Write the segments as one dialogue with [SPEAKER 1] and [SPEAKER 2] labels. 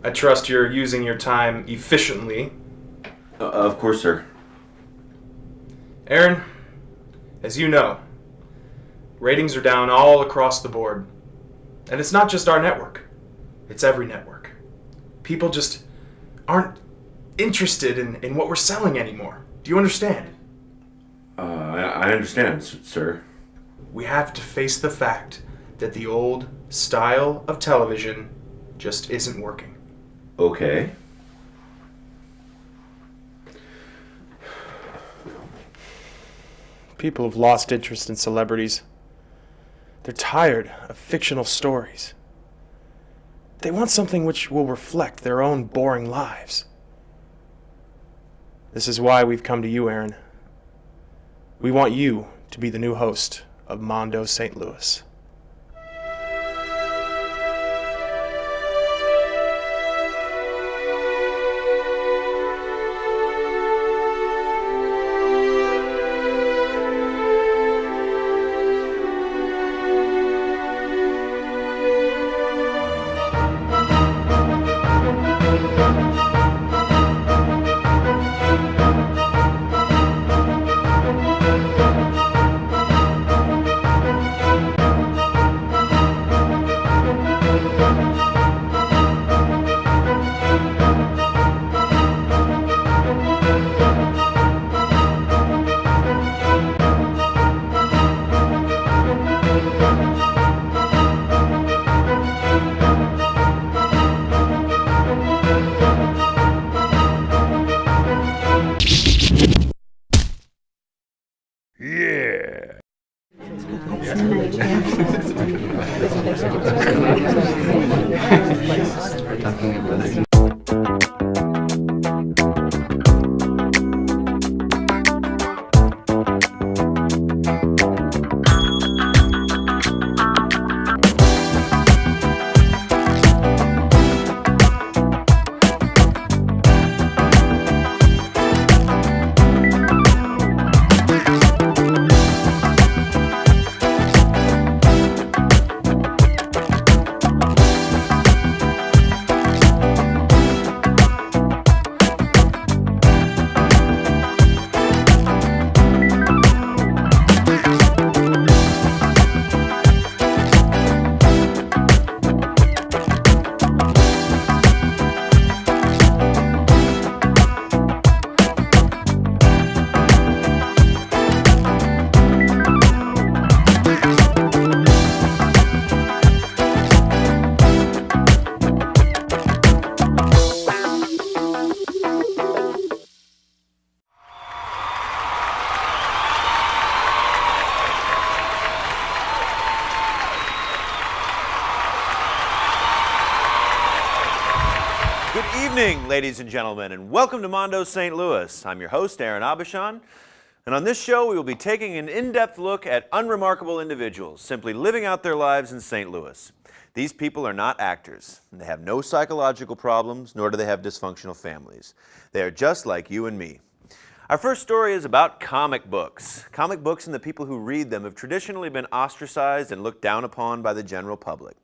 [SPEAKER 1] I trust you're using your time efficiently.
[SPEAKER 2] Of course, sir.
[SPEAKER 1] Aaron, as you know, ratings are down all across the board. And it's not just our network. It's every network. People just aren't interested in what we're selling anymore. Do you understand?
[SPEAKER 2] I understand, sir.
[SPEAKER 1] We have to face the fact that the old style of television just isn't working.
[SPEAKER 2] Okay.
[SPEAKER 1] People have lost interest in celebrities. They're tired of fictional stories. They want something which will reflect their own boring lives. This is why we've come to you, Aaron. We want you to be the new host of Mondo St. Louis.
[SPEAKER 3] Good evening, ladies and gentlemen, and welcome to Mondo St. Louis. I'm your host, Aaron Abishan, and on this show we will be taking an in-depth look at unremarkable individuals simply living out their lives in St. Louis. These people are not actors, and they have no psychological problems, nor do they have dysfunctional families. They are just like you and me. Our first story is about comic books. Comic books and the people who read them have traditionally been ostracized and looked down upon by the general public.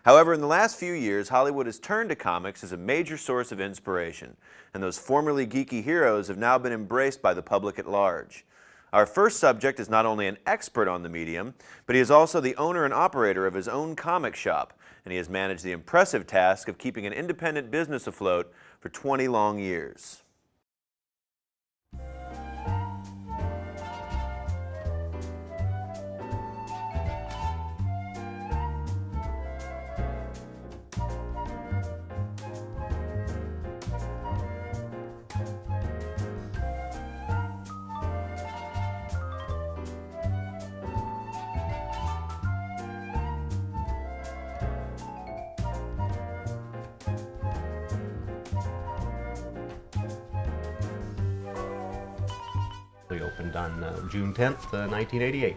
[SPEAKER 3] However, in the last few years, Hollywood has turned to comics as a major source of inspiration, and those formerly geeky heroes have now been embraced by the public at large. Our first subject is not only an expert on the medium, but he is also the owner and operator of his own comic shop, and he has managed the impressive task of keeping an independent business afloat for 20 long years.
[SPEAKER 4] We opened on June 10th, 1988.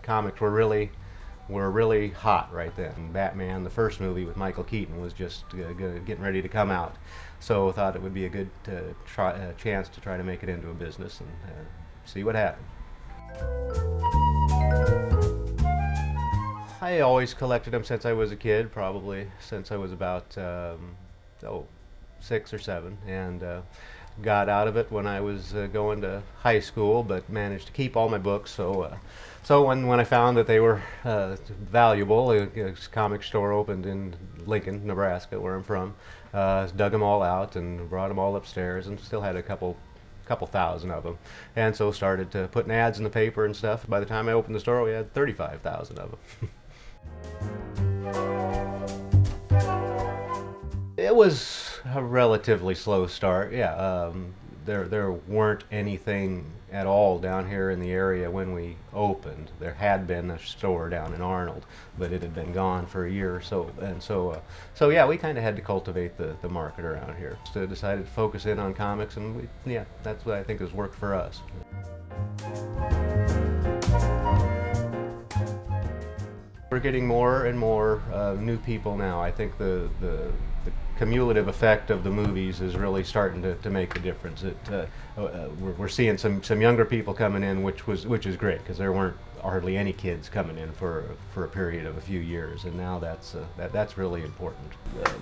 [SPEAKER 4] Comics were really hot right then. Batman, the first movie with Michael Keaton, was just getting ready to come out. So I thought it would be a good chance to try to make it into a business and see what happened. I always collected them since I was a kid, probably since I was about 6 or 7, and got out of it when I was going to high school, but managed to keep all my books. So when I found that they were valuable, a comic store opened in Lincoln, Nebraska, where I'm from. Dug them all out and brought them all upstairs, and still had a couple thousand of them. And so started putting ads in the paper and stuff. By the time I opened the store, we had 35,000 of them. It was a relatively slow start, yeah. There weren't anything at all down here in the area when we opened. There had been a store down in Arnold, but it had been gone for a year or so. And so yeah, we kind of had to cultivate the market around here. So decided to focus in on comics, and yeah, that's what I think has worked for us. We're getting more and more new people now. I think the cumulative effect of the movies is really starting to make a difference. We're seeing some younger people coming in, which is great, because there weren't hardly any kids coming in for a period of a few years, and now that's really important.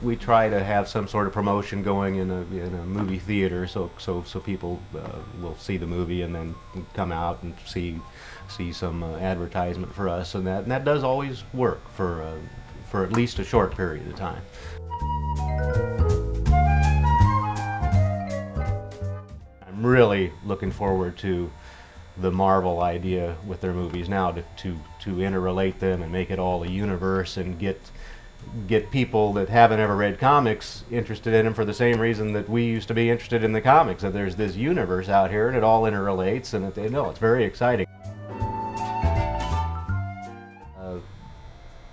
[SPEAKER 4] We try to have some sort of promotion going in a movie theater, so people will see the movie and then come out and see some advertisement for us, and that does always work for at least a short period of time. I'm really looking forward to the Marvel idea with their movies now, to interrelate them and make it all a universe, and get people that haven't ever read comics interested in them for the same reason that we used to be interested in the comics, that there's this universe out here and it all interrelates, and it's very exciting.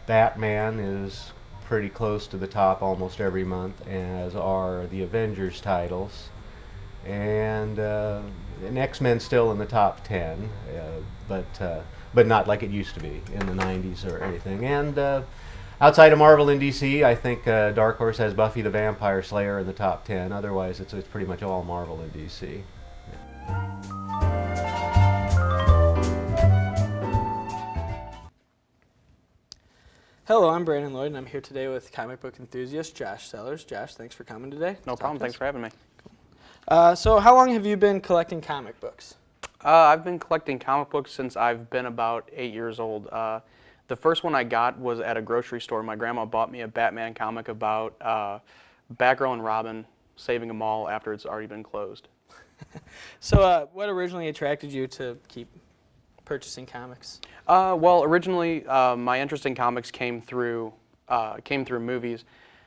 [SPEAKER 4] Batman is pretty close to the top almost every month, as are the Avengers titles, and X-Men still in the top 10, but not like it used to be in the 90s or anything. And outside of Marvel and DC, I think Dark Horse has Buffy the Vampire Slayer in the top 10. Otherwise, it's pretty much all Marvel and DC.
[SPEAKER 5] Hello, I'm Brandon Lloyd, and I'm here today with comic book enthusiast Josh Sellers. Josh, thanks for coming today.
[SPEAKER 6] No problem. Thanks for having me.
[SPEAKER 5] So how long have you been collecting comic books?
[SPEAKER 6] I've been collecting comic books since I've been about 8 years old. The first one I got was at a grocery store. My grandma bought me a Batman comic about Batgirl and Robin saving them all after it's already been closed.
[SPEAKER 5] So what originally attracted you to keep purchasing comics?
[SPEAKER 6] Well, originally my interest in comics came through movies.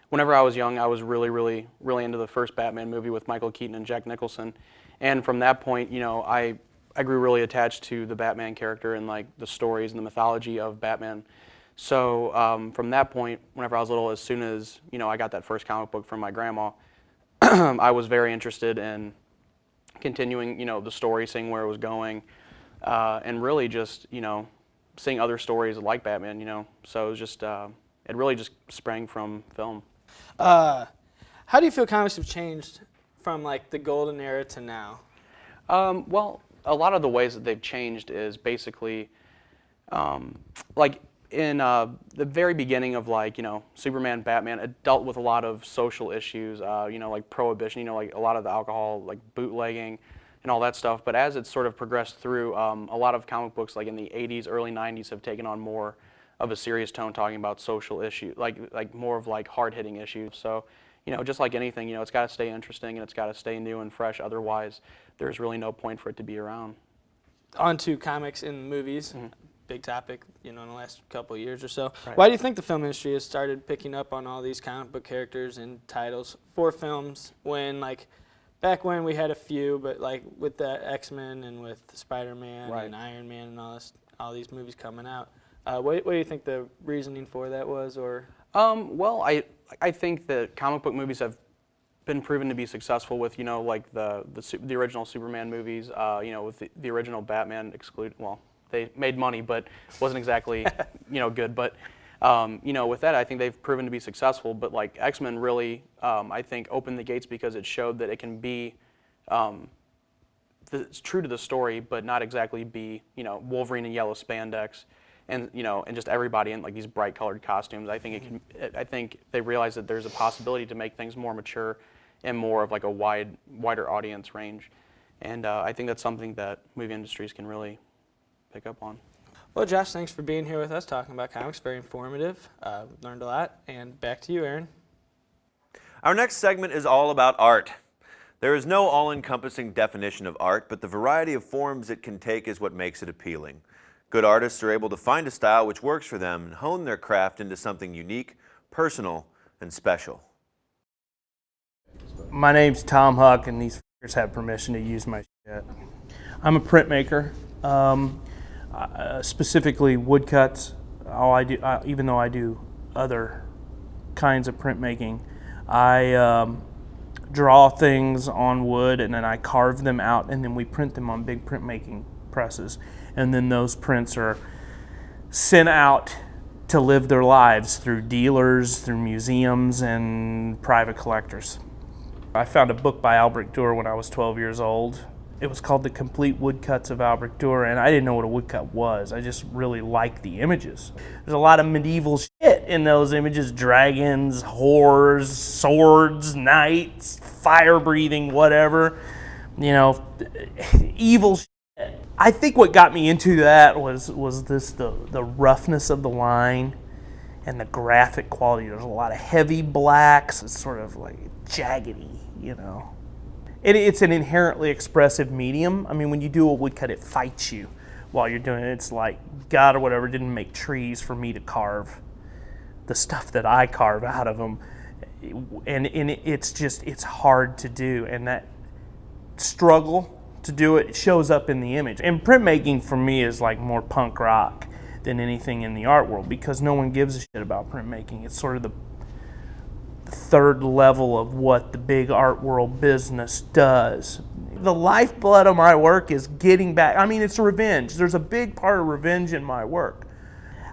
[SPEAKER 6] Whenever I was young, I was really into the first Batman movie with Michael Keaton and Jack Nicholson, and from that point, I grew really attached to the Batman character and like the stories and the mythology of Batman. So from that point, whenever I was little, as soon as I got that first comic book from my grandma, I was very interested in continuing the story, seeing where it was going. And really just, seeing other stories like Batman, So it was just, it really just sprang from film.
[SPEAKER 5] How do you feel comics have changed from like the golden era to now?
[SPEAKER 6] Well, a lot of the ways that they've changed is basically, like in the very beginning of like, Superman, Batman, it dealt with a lot of social issues, like prohibition, like a lot of the alcohol, like bootlegging, and all that stuff. But as it's sort of progressed through, a lot of comic books like in the 80s, early 90s have taken on more of a serious tone, talking about social issues, like more of like hard-hitting issues. So, just like anything, it's got to stay interesting and it's got to stay new and fresh. Otherwise, there's really no point for it to be around.
[SPEAKER 5] On to comics and movies. Mm-hmm. Big topic, in the last couple of years or so.
[SPEAKER 6] Right.
[SPEAKER 5] Why do you think the film industry has started picking up on all these comic book characters and titles for films when, back when we had a few, but like with the X-Men and with Spider-Man
[SPEAKER 6] right.
[SPEAKER 5] and Iron Man and all these movies coming out, what do you think the reasoning for that was? Or
[SPEAKER 6] well, I think that comic book movies have been proven to be successful with like the original Superman movies. With the original Batman excluded. Well, they made money, but wasn't exactly good. But with that, I think they've proven to be successful. But like X-Men really, I think, opened the gates because it showed that it can be it's true to the story, but not exactly be Wolverine in yellow spandex, and and just everybody in like these bright colored costumes. I think I think they realized that there's a possibility to make things more mature and more of like a wider audience range. And I think that's something that movie industries can really pick up on.
[SPEAKER 5] Well, Josh, thanks for being here with us talking about comics. Very informative. Learned a lot. And back to you, Aaron.
[SPEAKER 3] Our next segment is all about art. There is no all-encompassing definition of art, but the variety of forms it can take is what makes it appealing. Good artists are able to find a style which works for them and hone their craft into something unique, personal, and special.
[SPEAKER 7] My name's Tom Huck, and these f***ers have permission to use my shit. I'm a printmaker, specifically woodcuts. Even though I do other kinds of printmaking, I draw things on wood and then I carve them out, and then we print them on big printmaking presses, and then those prints are sent out to live their lives through dealers, through museums, and private collectors. I found a book by Albrecht Dürer when I was 12 years old. It was called The Complete Woodcuts of Albrecht Dürer, and I didn't know what a woodcut was. I just really liked the images. There's a lot of medieval shit in those images: dragons, whores, swords, knights, fire-breathing, whatever. You know, evil shit. I think what got me into that was the roughness of the line and the graphic quality. There's a lot of heavy blacks. It's sort of like jaggedy, you know. It's an inherently expressive medium. I mean, when you do a woodcut, it fights you while you're doing it. It's like God or whatever didn't make trees for me to carve the stuff that I carve out of them. And it's hard to do. And that struggle to do it shows up in the image. And printmaking for me is like more punk rock than anything in the art world, because no one gives a shit about printmaking. It's sort of the third level of what the big art world business does. The lifeblood of my work is getting back. I mean, it's revenge. There's a big part of revenge in my work.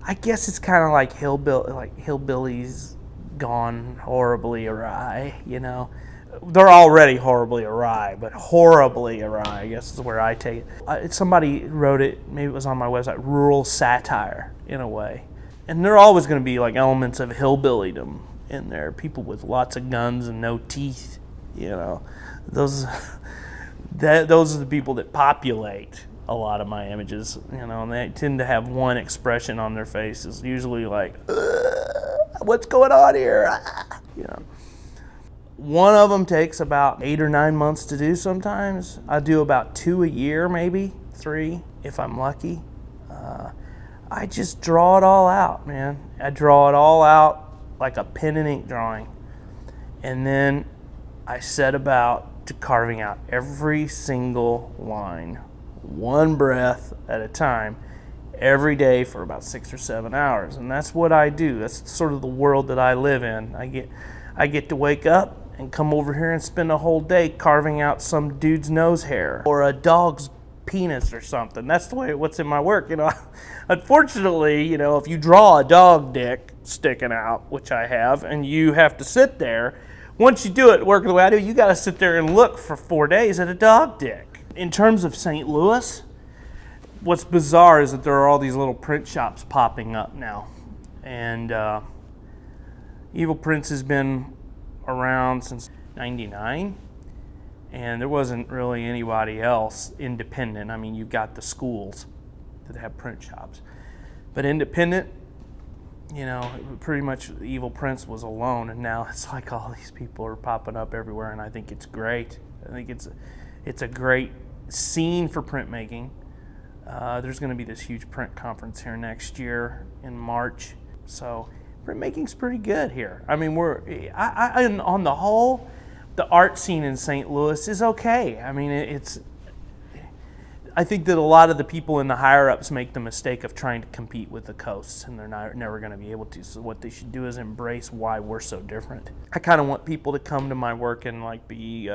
[SPEAKER 7] I guess it's kind of like hillbillies gone horribly awry, you know. They're already horribly awry, but horribly awry, I guess is where I take it. Somebody wrote it, maybe it was on my website, rural satire, in a way. And there are always going to be like elements of hillbillydom in there, people with lots of guns and no teeth, you know. Those are the people that populate a lot of my images, you know, and they tend to have one expression on their faces, usually like, what's going on here? You know. One of them takes about 8 or 9 months to do sometimes. I do about 2 a year, maybe 3 if I'm lucky. I just draw it all out, man. I draw it all out like a pen and ink drawing. And then I set about to carving out every single line, one breath at a time, every day for about 6 or 7 hours. And that's what I do. That's sort of the world that I live in. I get to wake up and come over here and spend a whole day carving out some dude's nose hair or a dog's penis or something. That's the way what's in my work, you know. Unfortunately, you know, if you draw a dog dick sticking out, which I have, and you have to sit there, once you do it working the way I do, you got to sit there and look for 4 days at a dog dick. In terms of St. Louis, what's bizarre is that there are all these little print shops popping up now. And Evil Prints has been around since '99. And there wasn't really anybody else independent. I mean, you've got the schools that have print shops. But independent, you know, pretty much Evil Prince was alone, and now it's like all these people are popping up everywhere, and I think it's great. I think it's a great scene for printmaking. There's going to be this huge print conference here next year in March. So printmaking's pretty good here. I mean, on the whole, the art scene in St. Louis is okay. I mean, I think that a lot of the people in the higher-ups make the mistake of trying to compete with the coasts, and they're never going to be able to. So what they should do is embrace why we're so different. I kind of want people to come to my work and like be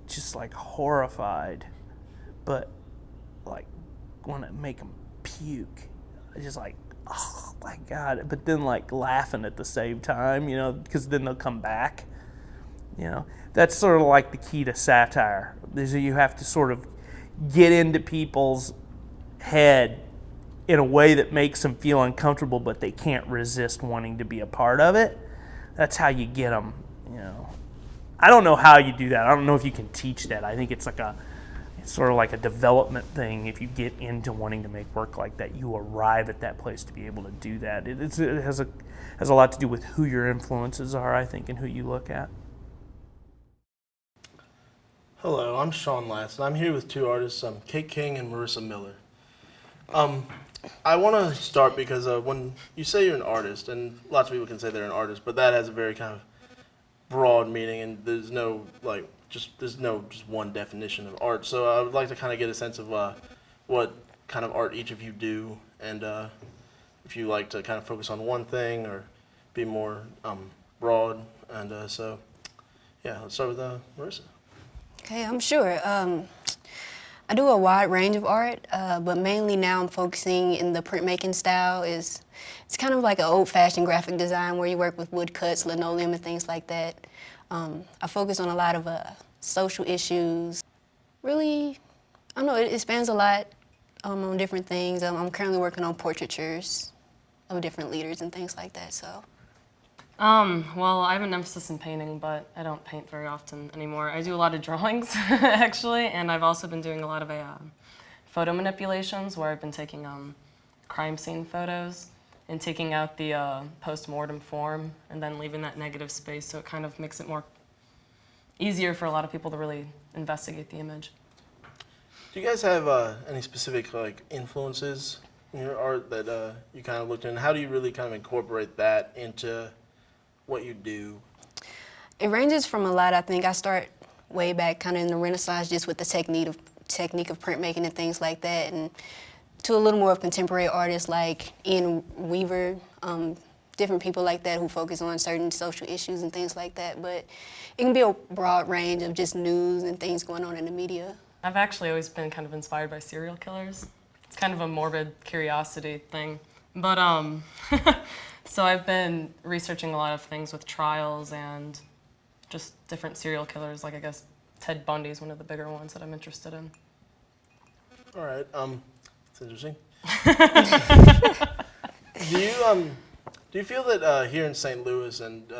[SPEAKER 7] just like horrified, but like want to make them puke. Just like, oh my God, but then like laughing at the same time, you know, because then they'll come back. You know, that's sort of like the key to satire, is that you have to sort of get into people's head in a way that makes them feel uncomfortable, but they can't resist wanting to be a part of it. That's how you get them, I don't know how you do that. I don't know if you can teach that. I think it's sort of like a development thing. If you get into wanting to make work like that, you arrive at that place to be able to do that. It has a lot to do with who your influences are, I think, and who you look at.
[SPEAKER 8] Hello, I'm Sean Last, and I'm here with two artists, Kate King and Marissa Miller. I want to start because when you say you're an artist, and lots of people can say they're an artist, but that has a very kind of broad meaning, and there's no just one definition of art. So I would like to kind of get a sense of what kind of art each of you do, and if you like to kind of focus on one thing or be more broad. And let's start with Marissa.
[SPEAKER 9] Okay, I'm sure. I do a wide range of art, but mainly now I'm focusing in the printmaking style. It's kind of like an old-fashioned graphic design where you work with woodcuts, linoleum, and things like that. I focus on a lot of social issues. Really, I don't know, it spans a lot on different things. I'm currently working on portraitures of different leaders and things like that, so.
[SPEAKER 10] Well, I have an emphasis in painting, but I don't paint very often anymore. I do a lot of drawings, actually, and I've also been doing a lot of photo manipulations where I've been taking crime scene photos and taking out the post-mortem form and then leaving that negative space, so it kind of makes it more easier for a lot of people to really investigate the image.
[SPEAKER 8] Do you guys have any specific influences in your art that you kind of looked at, and how do you really kind of incorporate that into what you do?
[SPEAKER 9] It ranges from a lot, I think. I start way back kind of in the Renaissance just with the technique of printmaking and things like that, and to a little more of contemporary artists like Ian Weaver, different people like that who focus on certain social issues and things like that. But it can be a broad range of just news and things going on in the media.
[SPEAKER 10] I've actually always been kind of inspired by serial killers. It's kind of a morbid curiosity thing. But so I've been researching a lot of things with trials and just different serial killers. Like I guess Ted Bundy is one of the bigger ones that I'm interested in.
[SPEAKER 8] All right, it's interesting. Do you feel that here in St. Louis and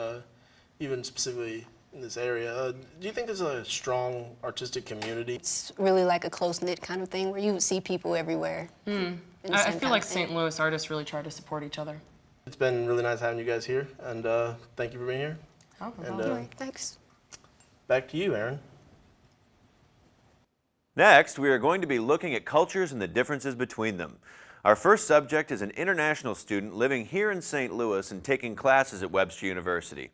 [SPEAKER 8] even specifically in this area, do you think there's a strong artistic community?
[SPEAKER 9] It's really like a close-knit kind of thing where you see people everywhere.
[SPEAKER 10] I feel like St. Louis artists really try to support each other.
[SPEAKER 8] It's been really nice having you guys here, and thank you for being here.
[SPEAKER 10] Oh, no
[SPEAKER 8] And
[SPEAKER 10] problem.
[SPEAKER 9] Thanks.
[SPEAKER 8] back to you, Aaron.
[SPEAKER 3] Next, we are going to be looking at cultures and the differences between them. Our first subject is an international student living here in St. Louis and taking classes at Webster University.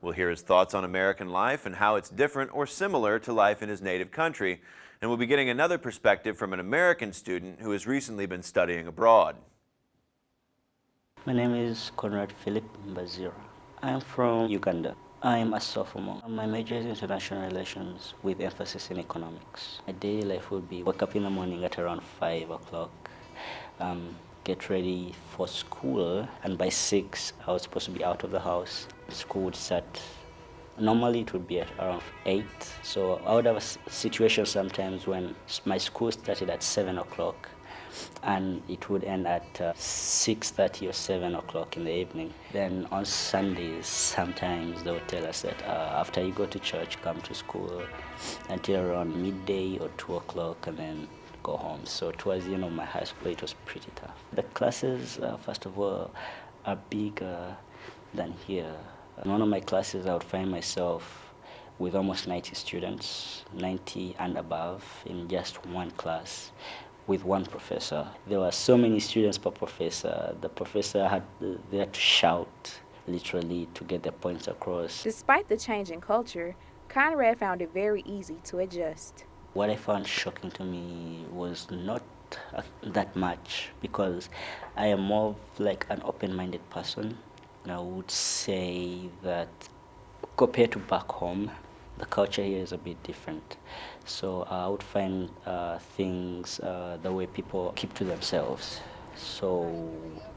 [SPEAKER 3] We'll hear his thoughts on American life and how it's different or similar to life in his native country. And we'll be getting another perspective from an American student who has recently been studying abroad.
[SPEAKER 11] My name is Conrad Philip Mbazira. I am from Uganda. I am a sophomore. My major is international relations with emphasis in economics. My daily life would be wake up in the morning at around 5 o'clock, get ready for school, and by 6 I was supposed to be out of the house. School would start, normally it would be at around 8, so I would have a situation sometimes when my school started at 7 o'clock and it would end at 6:30 or 7 o'clock in the evening. Then on Sundays, sometimes they would tell us that after you go to church, come to school until around midday or 2 o'clock and then go home. So towards the end of my high school, it was pretty tough. The classes, first of all, are bigger than here. In one of my classes, I would find myself with almost 90 students, 90 and above, in just one class with one professor. There were so many students per professor. The professor they had to shout, literally, to get their points across.
[SPEAKER 12] Despite the change in culture, Conrad found it very easy to adjust.
[SPEAKER 11] What I found shocking to me was not that much, because I am more of like an open-minded person. I would say that compared to back home, the culture here is a bit different. So I would find things, the way people keep to themselves. So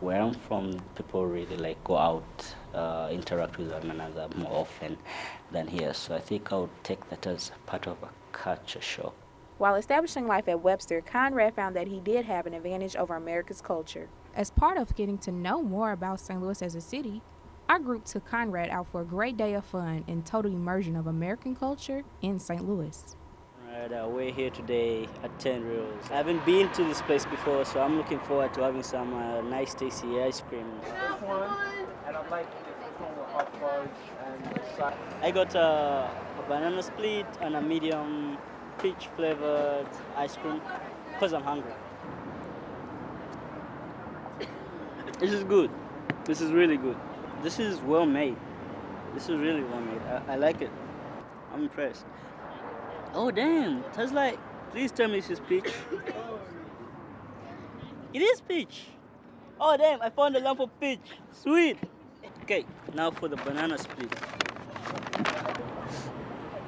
[SPEAKER 11] where I'm from, people really like go out, interact with one another more often than here. So I think I would take that as part of a culture shock.
[SPEAKER 12] While establishing life at Webster, Conrad found that he did have an advantage over America's culture.
[SPEAKER 13] As part of getting to know more about St. Louis as a city,
[SPEAKER 12] Our group took Conrad out for a great day of fun and total immersion of American culture in St. Louis.
[SPEAKER 11] Alright, we're here today at 10 Reels. I haven't been to this place before, so I'm looking forward to having some nice tasty ice cream.
[SPEAKER 13] And I'd like a hot fudge and
[SPEAKER 11] I got a banana split and a medium peach flavored ice cream because I'm hungry. This is good. This is really good. This is well made. This is really well made. I like it. I'm impressed. Oh damn, it tastes like, please tell me this is peach. It is peach. Oh damn, I found a lump of peach. Sweet. Okay, now for the banana split.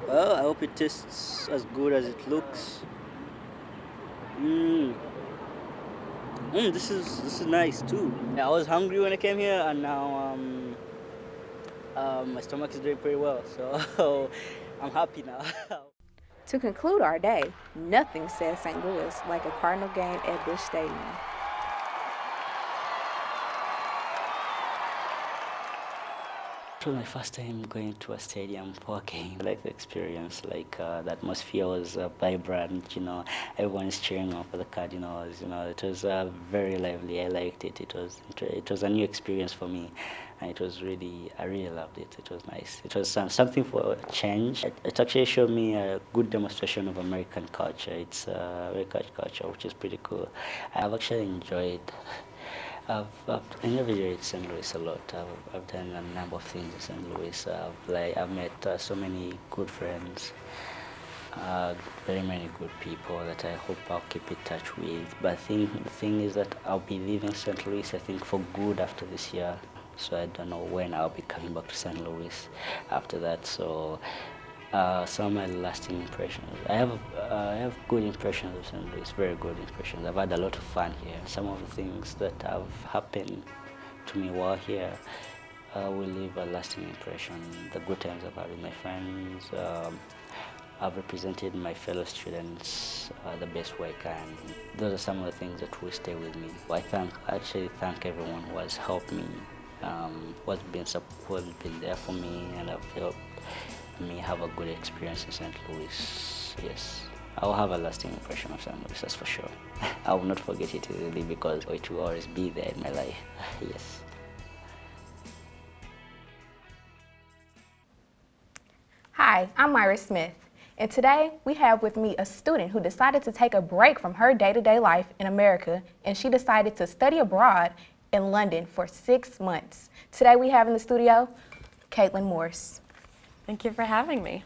[SPEAKER 11] Well, I hope it tastes as good as it looks. This is nice too. I was hungry when I came here, and now my stomach is doing pretty well, so I'm happy now.
[SPEAKER 12] To conclude our day, nothing says St. Louis like a Cardinal game at Busch Stadium.
[SPEAKER 11] It was my first time going to a stadium for a game. I like the experience, like the atmosphere was vibrant, everyone's cheering on for the Cardinals, it was very lively. I liked it. It was a new experience for me, and it was really, I really loved it. It was nice. It was something for a change. It actually showed me a good demonstration of American culture. It's American culture, which is pretty cool. I've actually enjoyed. I've enjoyed St. Louis a lot. I've done a number of things in St. Louis. I've met so many good friends, very many good people that I hope I'll keep in touch with. But I think the thing is that I'll be leaving St. Louis, I think, for good after this year. So I don't know when I'll be coming back to St. Louis after that. So some of my lasting impressions. I have good impressions of St. Louis, very good impressions. I've had a lot of fun here. Some of the things that have happened to me while here will leave a lasting impression. The good times I've had with my friends. I've represented my fellow students the best way I can. Those are some of the things that will stay with me. I actually thank everyone who has helped me, who's been there for me, and have helped me have a good experience in St. Louis. Yes, I will have a lasting impression of St. Louis, that's for sure. I will not forget it easily because it will always be there in my life. Yes.
[SPEAKER 12] Hi, I'm Myra Smith, and today we have with me a student who decided to take a break from her day-to-day life in America, and she decided to study abroad in London for 6 months. Today we have in the studio, Caitlin Morse.
[SPEAKER 10] Thank you for having me.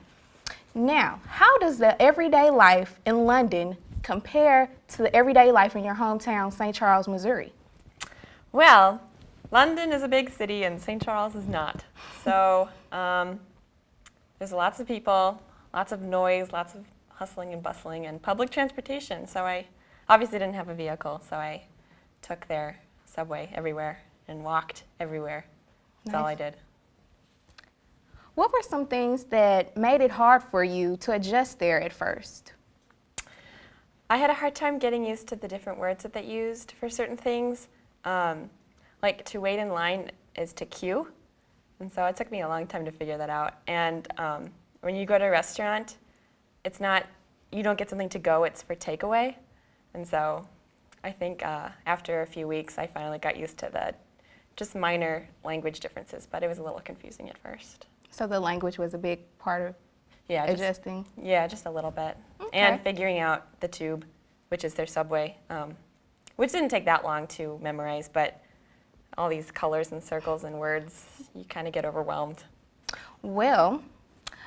[SPEAKER 12] Now, how does the everyday life in London compare to the everyday life in your hometown, St. Charles, Missouri?
[SPEAKER 10] Well, London is a big city and St. Charles is not. So there's lots of people, lots of noise, lots of hustling and bustling, and public transportation. So I obviously didn't have a vehicle, so I took their subway everywhere and walked everywhere. That's all I did.
[SPEAKER 12] What were some things that made it hard for you to adjust there at first?
[SPEAKER 10] I had a hard time getting used to the different words that they used for certain things. Like to wait in line is to queue. And so it took me a long time to figure that out. And when you go to a restaurant, it's not, you don't get something to go, it's for takeaway. And so I think after a few weeks, I finally got used to the just minor language differences, but it was a little confusing at first.
[SPEAKER 12] So the language was a big part of adjusting?
[SPEAKER 10] Just a little bit.
[SPEAKER 12] Okay.
[SPEAKER 10] And figuring out the tube, which is their subway, which didn't take that long to memorize, but all these colors and circles and words, you kind of get overwhelmed.
[SPEAKER 12] Well,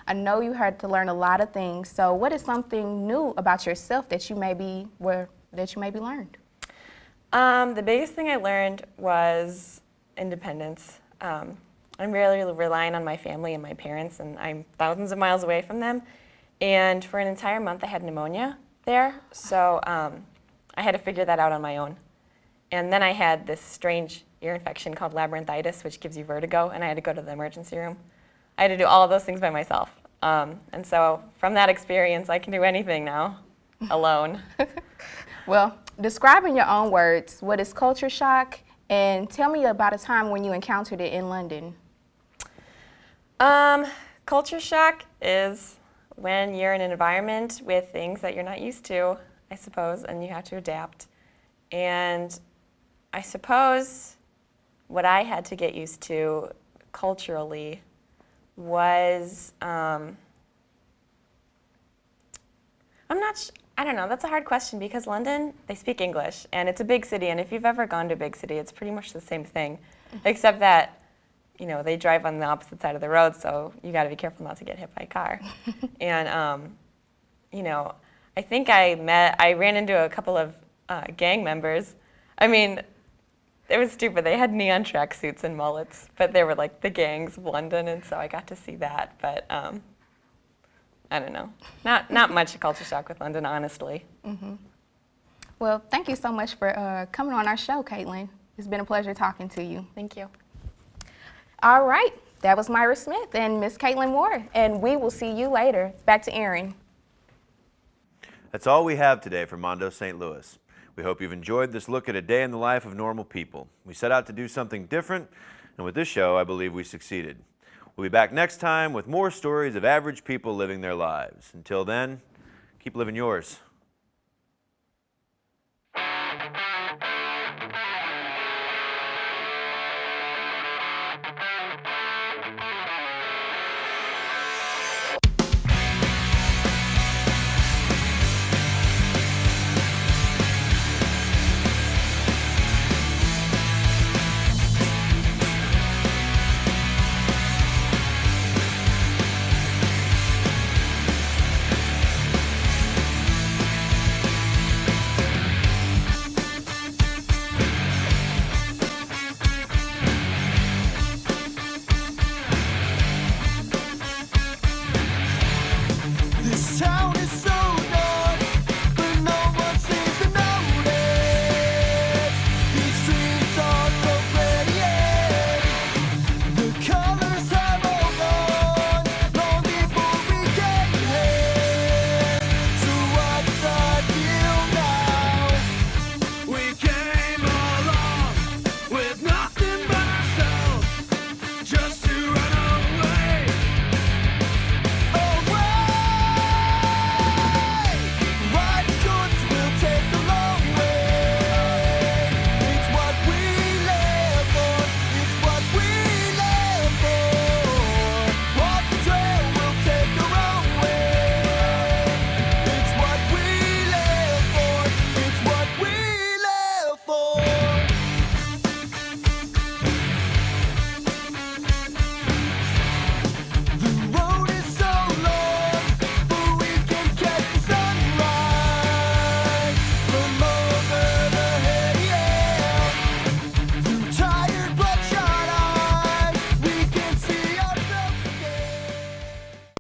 [SPEAKER 12] I know you had to learn a lot of things, so what is something new about yourself that you maybe learned?
[SPEAKER 10] The biggest thing I learned was independence. I'm really relying on my family and my parents, and I'm thousands of miles away from them. And for an entire month, I had pneumonia there, so I had to figure that out on my own. And then I had this strange ear infection called labyrinthitis, which gives you vertigo, and I had to go to the emergency room. I had to do all of those things by myself. And so from that experience, I can do anything now, alone.
[SPEAKER 12] Well, describe in your own words, what is culture shock, and tell me about a time when you encountered it in London.
[SPEAKER 14] Culture shock is when you're in an environment with things that you're not used to, I suppose, and you have to adapt. And I suppose what I had to get used to culturally was, I don't know, that's a hard question because London, they speak English, and it's a big city, and if you've ever gone to a big city, it's pretty much the same thing, except that, you know, they drive on the opposite side of the road, so you got to be careful not to get hit by a car. And, you know, I think I ran into a couple of gang members. I mean, it was stupid. They had neon tracksuits and mullets, but they were like the gangs of London, and so I got to see that. But I don't know. Not much culture shock with London, honestly.
[SPEAKER 12] Well, thank you so much for coming on our show, Caitlin. It's been a pleasure talking to you.
[SPEAKER 14] Thank you.
[SPEAKER 12] All right, that was Myra Smith and Miss Caitlin Moore, and we will see you later. Back to Erin.
[SPEAKER 3] That's all we have today for Mondo St. Louis. We hope you've enjoyed this look at a day in the life of normal people. We set out to do something different, and with this show, I believe we succeeded. We'll be back next time with more stories of average people living their lives. Until then, keep living yours.